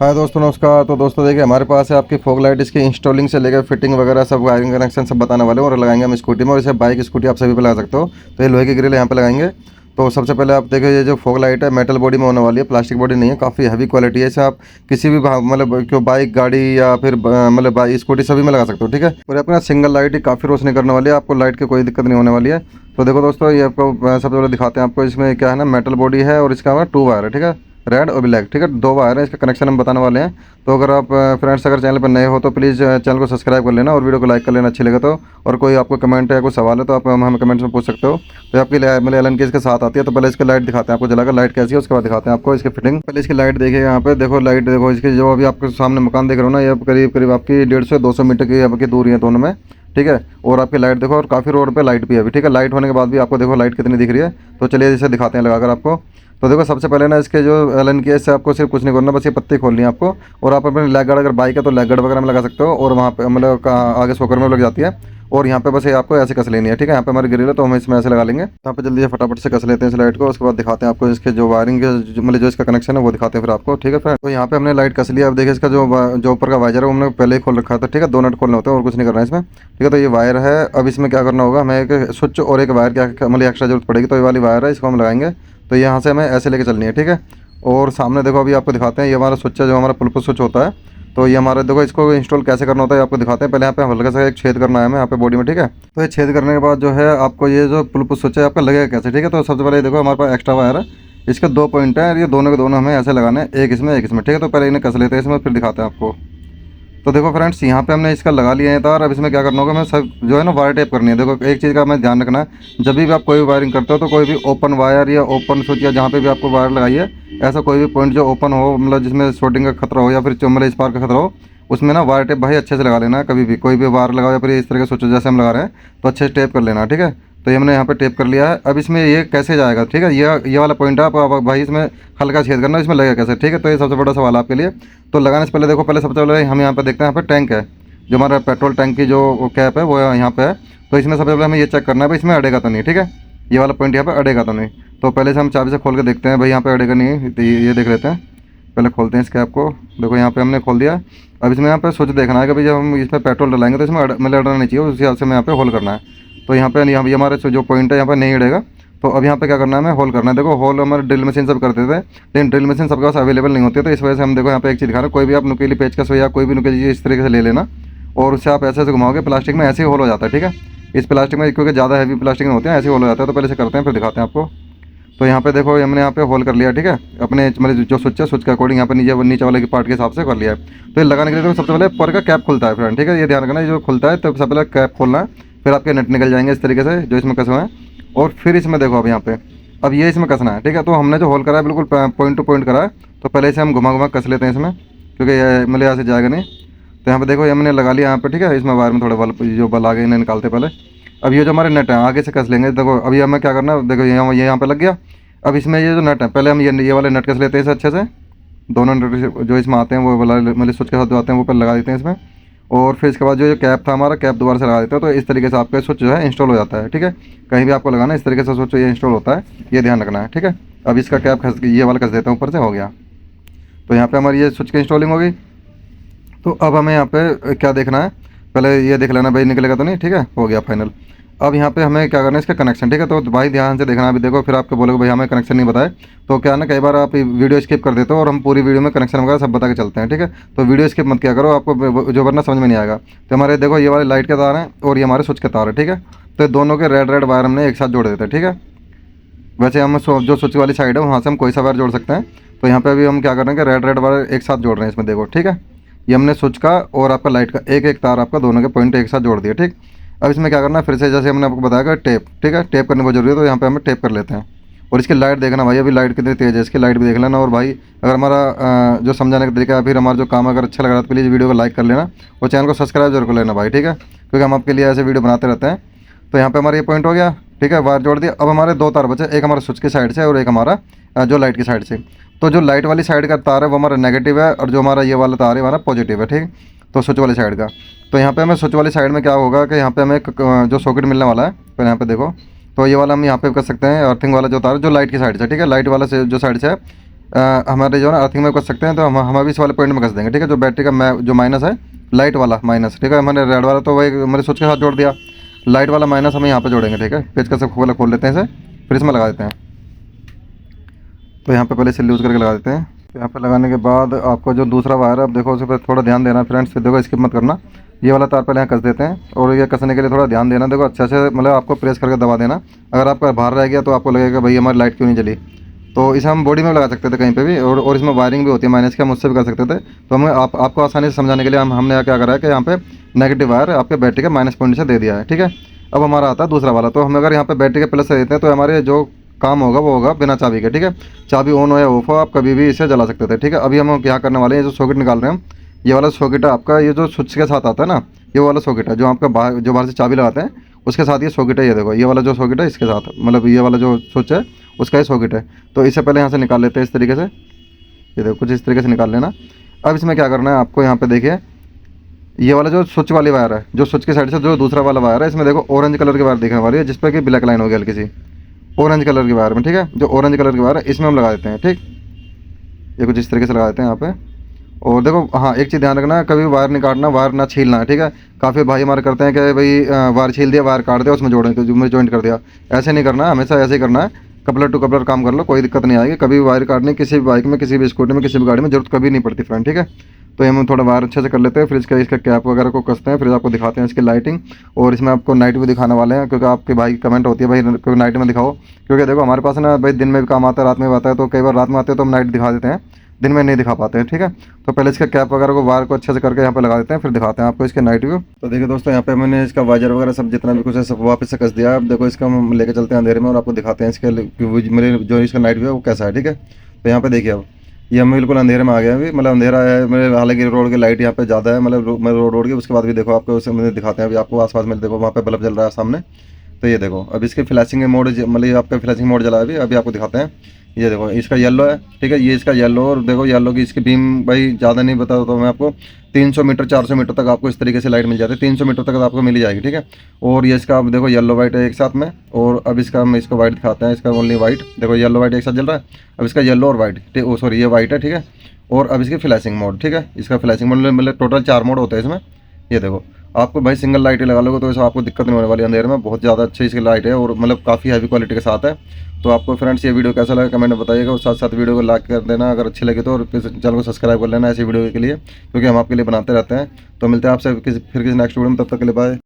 हाय दोस्तों, नमस्कार। तो दोस्तों देखिए, हमारे पास है आपकी फॉग लाइट। इसकी इंस्टॉलिंग से लेकर फिटिंग वगैरह सब, वायरिंग कनेक्शन सब बताने वाले हैं और लगाएंगे हम स्कूटी में। और इसे बाइक स्कूटी आप सभी पे लगा सकते हो। तो ये लोहे की ग्रिल यहाँ पे लगाएंगे। तो सबसे पहले आप देखिए, ये जो फॉग लाइट है मेटल बॉडी में होने वाली है, प्लास्टिक बॉडी नहीं है। काफ़ी हैवी क्वालिटी है। इसे आप किसी भी मतलब क्यों बाइक, गाड़ी या फिर मतलब बाइक स्कूटी सभी में लगा सकते हो, ठीक है। और अपना सिंगल लाइट ही काफ़ी रोशनी करने वाली है, आपको लाइट की कोई दिक्कत नहीं होने वाली है। तो देखो दोस्तों, ये आपको सबसे पहले दिखाते हैं आपको। इसमें क्या है ना, मेटल बॉडी है और इसका 2 वायर है, ठीक है। रेड और ब्लैक, ठीक है, 2 वायर है। इसका कनेक्शन हम बताने वाले हैं। तो अगर आप फ्रेंड्स अगर चैनल पर नए हो तो प्लीज़ चैनल को सब्सक्राइब कर लेना और वीडियो को लाइक कर लेना अच्छी लगे तो। और कोई आपको कमेंट है, कोई सवाल है तो आप हमें कमेंट्स में पूछ सकते हो। तो आपकी मतलब एलन की इसके साथ आती है। तो पहले इसकी लाइट दिखाते हैं आपको, जलाकर लाइट कैसी है उसके बाद दिखाते हैं आपको इसकी फिटिंग। पहले इसकी लाइट देखिए, यहाँ पे देखो लाइट देखो। इसकी जो अभी आपके सामने मकान देख रहे हो ना, ये करीब करीब आपकी 150 से 200 मीटर की आपकी दूरी है दोनों में, ठीक है। और आपकी लाइट देखो, और काफ़ी रोड पे लाइट भी है अभी, ठीक है। लाइट होने के बाद भी आपको देखो लाइट कितनी दिख रही है। तो चलिए इसे दिखाते हैं लगाकर आपको। तो देखो, सबसे पहले ना इसके जो एलन की है, इससे आपको सिर्फ कुछ नहीं करना, बस ये पत्ती खोलनी है आपको। और आप अपने लैग गार्ड, अगर बाइक है तो लैग गार्ड वगैरह में लगा सकते हो। और वहाँ पे मतलब आगे सोकर में लग जाती है। और यहाँ पे बस ये आपको ऐसे कस लेनी है, ठीक है। यहाँ पे हमारी ग्रिल है तो हम इसमें ऐसे लगा लेंगे। यहाँ पे जल्दी से फटाफट से कस लेते हैं इस लाइट को। उसके बाद दिखाते हैं आपको इसके जो वायरिंग के मतलब जो इसका कनेक्शन है वो दिखाते हैं फिर आपको, ठीक है फ्रेंड। तो यहाँ पे हमने लाइट कस लिया। अब देखिए, इसका जो ऊपर का वाइजर है वो हमने पहले ही खोल रखा था, ठीक है। 2 नट खोलने होते हैं और कुछ नहीं करना है इसमें, ठीक है। तो ये वायर है। अब इसमें क्या करना होगा, हमें एक स्विच और एक वायर क्या मतलब एक्स्ट्रा जरूरत पड़ेगी। तो ये वाली वायर है, इसको हम लगाएंगे। तो यहाँ से हमें ऐसे लेके चलनी है, ठीक है। और सामने देखो, अभी आपको दिखाते हैं। ये हमारा स्विच है, जो हमारा पुल पुश स्विच होता है। तो ये हमारा देखो, इसको इंस्टॉल कैसे करना होता है आपको दिखाते हैं। पहले यहाँ पे हल्का सा एक छेद करना है हमें यहाँ पे बॉडी में, ठीक है। तो ये छेद करने के बाद जो है आपको ये जो पुल पुश स्विच है आपका लगेगा कैसे, ठीक है। तो सबसे पहले देखो, हमारे पास एक्स्ट्रा वायर है। इसके 2 पॉइंट है, ये दोनों के दोनों हमें ऐसे लगाने हैं, एक इसमें एक इसमें, ठीक है। तो पहले इन्हें कस लेते हैं इसमें, फिर दिखाते हैं आपको। तो देखो फ्रेंड्स, यहाँ पे हमने इसका लगा लिया है तार। अब इसमें क्या करना होगा, हमें सब जो है ना वायर टेप करनी है। देखो, एक चीज़ का हमें ध्यान रखना है, जब भी आप कोई वायरिंग करते हो तो कोई भी ओपन वायर या ओपन स्विच या जहाँ पे भी आपको वायर लगाई है, ऐसा कोई भी पॉइंट जो ओपन हो, मतलब जिसमें शॉर्टिंग का खतरा हो या फिर मतलब स्पार्क का खतरा हो, उसमें ना वायर टेप भाई अच्छे से लगा लेना है। कभी भी कोई भी वायर लगाओ या फिर इस तरह का स्विच जैसे हम लगा रहे हैं तो अच्छे से टेप कर लेना, ठीक है। तो ये हमने यहाँ पे टेप कर लिया है। अब इसमें ये कैसे जाएगा, ठीक है। ये वाला पॉइंट है, आप भाई इसमें हल्का छेद करना, इसमें लगेगा कैसे, ठीक है। तो ये सबसे बड़ा सवाल है आपके लिए। तो लगाने से पहले देखो, पहले सबसे पहले हम यहाँ पे देखते हैं, यहाँ पे टैंक है, जो हमारा पेट्रोल टैंक की जो कैप है वो यहाँ पे है। तो इसमें सबसे पहले हमें ये चेक करना है भाई, इसमें अड़ेगा तो नहीं, ठीक है। ये वाला पॉइंट यहाँ पे अड़ेगा तो नहीं। तो पहले से हम चाबी से खोल के देखते हैं भाई, यहाँ पे अड़ेगा नहीं। तो ये देख लेते हैं। पहले खोलते हैं इस कैप को। देखो, यहाँ पे हमने खोल दिया। अब इसमें यहाँ पे स्विच देखना है कि भाई जब हम इसमें पेट्रोल डलाएंगे तो इसमें मतलब अड़ना नहीं चाहिए, उस हिसाब से हमें यहाँ पे होल करना है। तो यहाँ पे ये हमारे जो पॉइंट है यहाँ पे नहीं अड़ेगा। तो अब यहाँ पे क्या करना है, हमें होल करना है। देखो, होल हमारे ड्रिल मशीन सब करते थे, लेकिन ड्रिल मशीन सबके पास अवेलेबल नहीं होती है। तो इस वजह से हम देखो यहाँ पे एक चीज़ दिखा रहे हैं, कोई भी आप नुकीली पेचकस हो या कोई भी नुकीली चीज़ इस तरीके से ले लेना और उससे आप ऐसे ऐसे घुमाओगे, प्लास्टिक में ऐसे ही होल हो जाता है, ठीक है। इस प्लास्टिक में क्योंकि ज़्यादा हैवी प्लास्टिक में होते हैं, ऐसे होल हो जाता है। तो पहले से करते हैं फिर दिखाते हैं आपको। तो यहाँ पे देखो, हमने यहाँ पे होल कर लिया, ठीक है। अपने मतलब जो स्विच है, स्विच के अकॉर्डिंग यहाँ पे नीचे वाले के पार्ट के हिसाब से कर लिया है। तो ये लगाने के लिए तो सबसे पहले ऊपर का कैप खुलता है फ्रेंड, ठीक है। ये ध्यान रखना, जो खुलता है तो सबसे पहले कैप खोलना है, फिर आपके नट निकल जाएंगे इस तरीके से जो इसमें कसे हुए हैं। और फिर इसमें देखो, अब यहाँ पे अब ये इसमें कसना है, ठीक है। तो हमने जो होल करा है बिल्कुल पॉइंट टू पॉइंट करा है। तो पहले से हम घुमा घुमा कस लेते हैं इसमें, क्योंकि ये मतलब यहाँ से जाएगा नहीं। तो यहाँ पे देखो, ये हमने लगा लिया यहाँ पे, ठीक है। इसमें वायर में थोड़े बल जो बल आगे इन्हें निकालते पहले। अब ये जो हमारे नट है आगे से कस लेंगे। देखो, अभी हमें क्या करना है, देखो ये यहाँ पे लग गया। अब इसमें ये जो नट है, पहले हम ये वाले नट कस लेते हैं इसे अच्छे से। दोनों नट जो इसमें आते हैं वो वाला मतलब स्विच के साथ जो आते हैं वो पहले लगा देते हैं इसमें। और फिर इसके बाद जो कैप था हमारा, कैप दोबारा से लगा देते हैं। तो इस तरीके से आपका स्विच जो है इंस्टॉल हो जाता है, ठीक है। कहीं भी आपको लगाना है इस तरीके से स्विच ये इंस्टॉल होता है, ये ध्यान रखना है, ठीक है। अब इसका कैप ये वाला कस देते हैं ऊपर से, हो गया। तो यहाँ पे हमारी ये स्विच की इंस्टॉलिंग हो गई। तो अब हमें यहाँ पे क्या देखना है, पहले ये देख लेना भाई निकलेगा तो नहीं, ठीक है। हो गया फाइनल। अब यहाँ पे हमें क्या करना है, इसका कनेक्शन, ठीक है। तो भाई ध्यान से देखना, अभी देखो फिर आपको बोलोगे भाई हमें कनेक्शन नहीं बताए। तो क्या ना, कई बार आप वीडियो स्किप कर देते हो और हम पूरी वीडियो में कनेक्शन वगैरह सब बता के चलते हैं, ठीक है। तो वीडियो स्किप मत किया करो, आपको जो वरना समझ में नहीं आएगा। तो हमारे देखो, ये वाले लाइट के तार हैं और ये हमारे स्विच के तार है, ठीक है। तो दोनों के रेड रेड वायर हमने एक साथ जोड़ देते हैं, ठीक है। वैसे हम जो स्विच वाली साइड है वहाँ से हम कोई सा वायर जोड़ सकते हैं। तो यहाँ पे अभी हम क्या कर रहे हैं कि रेड रेड वायर एक साथ जोड़ रहे हैं इसमें, देखो, ठीक है। ये हमने स्विच का और आपका लाइट का एक एक तार आपका दोनों के पॉइंट एक साथ जोड़ दिया, ठीक। अब इसमें क्या करना है, फिर से जैसे हमने आपको बताया टेप, ठीक है। टेप करने बहुत जरूरी है, तो यहाँ पे हमें टेप कर लेते हैं। और इसकी लाइट देखना भाई, अभी लाइट कितनी तेज़ है, इसकी लाइट भी देख लेना। और भाई अगर हमारा जो समझाने का तरीका है, फिर हमारा जो काम अगर अच्छा लग रहा है तो प्लीज़ वीडियो को लाइक कर लेना और चैनल को सब्सक्राइब जरूर कर लेना भाई, ठीक है। क्योंकि हम आपके लिए ऐसे वीडियो बनाते रहते हैं। तो यहाँ पे हमारा ये पॉइंट हो गया, ठीक है, वायर जोड़ दिया। अब हमारे 2 तार बचे, एक हमारा स्विच की साइड से और एक हमारा जो लाइट की साइड से। तो जो लाइट वाली साइड का तार है वो हमारा नेगेटिव है और जो हमारा ये वाला तार है हमारा पॉजिटिव है, ठीक। तो स्विच वाली साइड का। तो यहाँ पे हमें स्विच वाली साइड में क्या होगा कि यहाँ पे हमें जो सॉकेट मिलने वाला है, पहले यहाँ पे देखो। तो ये वाला हम यहाँ पे कर सकते हैं अर्थिंग वाला जो तार है जो लाइट की साइड से, ठीक है। लाइट वाला से जो साइड से है हमारे जो है ना अर्थिंग में कस सकते हैं, तो हम अभी इस वाले पॉइंट में कस देंगे, ठीक है। जो बैटरी का जो माइनस है, लाइट वाला माइनस, ठीक है। हमने रेड वाला तो वही हमारे स्विच के साथ जोड़ दिया, लाइट वाला माइनस हम यहाँ पे जोड़ेंगे, ठीक है। पेज का सब खोल लेते हैं इसे, फिर इसमें लगा देते हैं। तो यहाँ पे पहले इसे लूज करके लगा देते हैं। तो यहाँ पे लगाने के बाद आपको जो दूसरा वायर है, अब देखो उस पर थोड़ा ध्यान देना फ्रेंड्स, फिर देखो स्किप मत करना। ये वाला तार पहले यहाँ कस देते हैं, और ये कसने के लिए थोड़ा ध्यान देना, देखो अच्छे से मतलब आपको प्रेस करके दबा देना। अगर आपका बाहर रह गया तो आपको लगेगा भाई हमारी लाइट क्यों नहीं जली। तो इसे हम बॉडी में लगा सकते थे कहीं पे भी, और इसमें वायरिंग भी होती है माइनस की, हम उससे भी कर सकते थे। तो हमें आपको आसानी से समझाने के लिए हमने क्या करा है कि यहाँ पे नेगेटिव वायर आपके बैटरी के माइनस पॉइंट से दे दिया है, ठीक है। अब हमारा आता है दूसरा वाला, तो हम अगर यहाँ पे बैटरी के प्लस से देते हैं तो हमारे जो काम होगा वो होगा बिना चाबी के, ठीक है। चाबी ऑन हो या ऑफ हो, आप कभी भी इसे जला सकते थे, ठीक है। अभी हम क्या करने वाले हैं, ये जो सॉकेट निकाल रहे हैं हम, ये वाला सॉकेट है आपका, ये जो स्विच के साथ आता है ना, ये वाला सॉकेट है जो आपका बाहर से चाबी लगाते हैं उसके साथ ये सॉकेट है। ये देखो ये वाला जो सॉकेट है इसके साथ, मतलब ये वाला जो स्विच है उसका ये सॉकेट है। तो इसे पहले यहाँ से निकाल लेते हैं इस तरीके से, ये देखो कुछ इस तरीके से निकाल लेना। अब इसमें क्या करना है आपको, यहाँ पे देखिए ये वाला जो स्विच वाली वायर है, जो स्विच की साइड से जो दूसरा वाला वायर है, इसमें देखो ऑरेंज कलर की वायर दिखने वाली है, जिस पर कि ब्लैक लाइन होगी हल्की सी ऑरेंज कलर की वायर में, ठीक है। जो ऑरेंज कलर की वायर है इसमें हम लगा देते हैं, ठीक। ये कुछ इस तरीके से लगा देते हैं यहाँ पे। और देखो हाँ, एक चीज़ ध्यान रखना, कभी वायर नहीं काटना, वायर ना छीलना है, ठीक है। काफ़ी भाई हमारे करते हैं कि भाई वायर छील दिया, वायर काट दिया, उसमें जॉइंट कर दिया। ऐसे नहीं करना है, हमेशा ऐसे ही करना है। कपलर टू कपलर काम कर लो, कोई दिक्कत नहीं आएगी। कभी वायर काटने किसी भी बाइक में, किसी भी स्कूटी में, किसी भी गाड़ी में जरूरत कभी नहीं पड़ती फ्रेंड, ठीक है। तो हम थोड़ा वायर अच्छे से कर लेते हैं, फिर इसका कैप वगैरह को कसते हैं, फिर आपको दिखाते हैं इसकी लाइटिंग। और इसमें आपको नाइट भी दिखाने वाले हैं, क्योंकि आपके भाई की कमेंट होती है भाई क्योंकि नाइट में दिखाओ। क्योंकि देखो हमारे पास ना भाई दिन में भी काम आता है, रात में भी आता है, तो कई बार रात में आते हैं तो हम नाइट दिखा देते हैं, दिन में नहीं दिखा पाते हैं, ठीक है। तो पहले इसका कैप वगैरह को वायर को अच्छे से करके यहाँ पे लगा देते हैं, फिर दिखाते हैं आपको इसके नाइट व्यू। तो देखिए दोस्तों, यहाँ पे मैंने इसका वाइजर वगैरह सब जितना भी कुछ है सब वापस से कस दिया। अब देखो इसका हम लेके चलते हैं अंधेरे में और आपको दिखाते हैं इसके मेरे जो इसका नाइट व्यू है वो कैसा है, ठीक है। तो यहाँ पे देखिए, अब ये हम बिल्कुल अंधेरे में आ गए अभी, मतलब अंधेरा है मेरे, हालांकि रोड की लाइट यहाँ पे ज़्यादा है, मतलब मैं रोड की, उसके बाद भी देखो आपको उसे मुझे दिखाते हैं अभी आपको आसपास में, देखो वहाँ पे बल्ब जल रहा है सामने। तो ये देखो अब इसके फ्लैशिंग मोड, मतलब आपका फ्लैशिंग मोड जला है अभी अभी आपको दिखाते हैं। ये देखो इसका येलो है, ठीक है, ये इसका येलो, और देखो येलो की इसकी बीम भाई ज़्यादा नहीं बता तो मैं आपको 300 मीटर 400 मीटर तक आपको इस तरीके से लाइट मिल जाती है, 300 मीटर तक आपको मिल ही जाएगी, ठीक है। और ये इसका अब देखो येलो वाइट है एक साथ में, और अब इसका हम इसको वाइट दिखाते हैं, इसका ओनली वाइट, देखो येलो वाइट एक साथ जल रहा है। अब इसका येलो और वाइट, ठीक, ओ सॉरी ये वाइट है, ठीक है। और अब इसकी फ्लैशिंग मोड, ठीक है, इसका फ्लैशिंग मोड मतलब टोटल 4 मोड होते हैं इसमें। ये देखो आपको भाई सिंगल लाइट लगा लोगे तो इसमें आपको दिक्कत नहीं होने वाली अंधेरे में, बहुत ज़्यादा अच्छी इसकी लाइट है, और मतलब काफ़ी हैवी क्वालिटी के साथ है। तो आपको फ्रेंड्स ये वीडियो कैसा लगा कमेंट में बताइएगा, और साथ साथ वीडियो को लाइक कर देना अगर अच्छी लगे तो, और चैनल को सब्सक्राइब कर लेना ऐसी वीडियो के लिए, क्योंकि हम आपके लिए बनाते रहते हैं। तो मिलते हैं आपसे किसी नेक्स्ट वीडियो में, तब तक के लिए बाय।